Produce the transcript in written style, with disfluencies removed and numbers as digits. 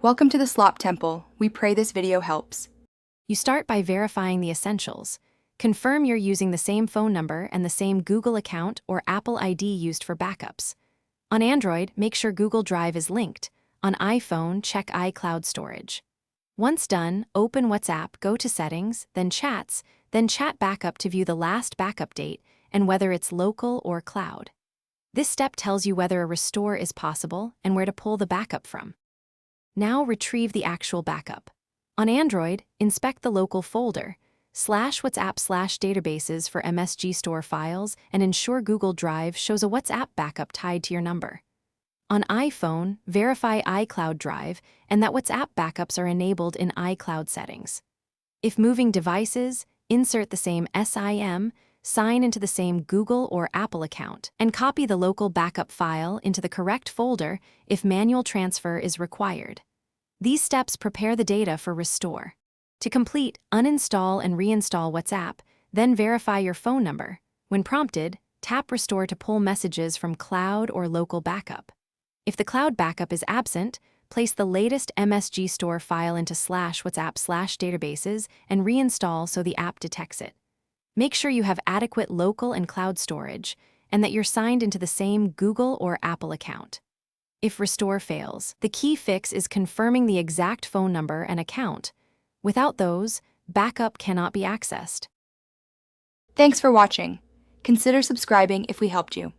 Welcome to the Slop Temple. We pray this video helps. You start by verifying the essentials. Confirm you're using the same phone number and the same Google account or Apple ID used for backups. On Android, make sure Google Drive is linked. On iPhone, check iCloud storage. Once done, open WhatsApp, go to Settings, then Chats, then Chat Backup to view the last backup date and whether it's local or cloud. This step tells you whether a restore is possible and where to pull the backup from. Now retrieve the actual backup. On Android, inspect the local folder, /WhatsApp/databases for MSG store files, and ensure Google Drive shows a WhatsApp backup tied to your number. On iPhone, verify iCloud Drive and that WhatsApp backups are enabled in iCloud settings. If moving devices, insert the same SIM, sign into the same Google or Apple account, and copy the local backup file into the correct folder if manual transfer is required. These steps prepare the data for restore. To complete, uninstall and reinstall WhatsApp, then verify your phone number. When prompted, tap Restore to pull messages from cloud or local backup. If the cloud backup is absent, place the latest MSG store file into /WhatsApp/databases and reinstall so the app detects it. Make sure you have adequate local and cloud storage and that you're signed into the same Google or Apple account. If restore fails, the key fix is confirming the exact phone number and account. Without those, backup cannot be accessed. Thanks for watching. Consider subscribing if we helped you.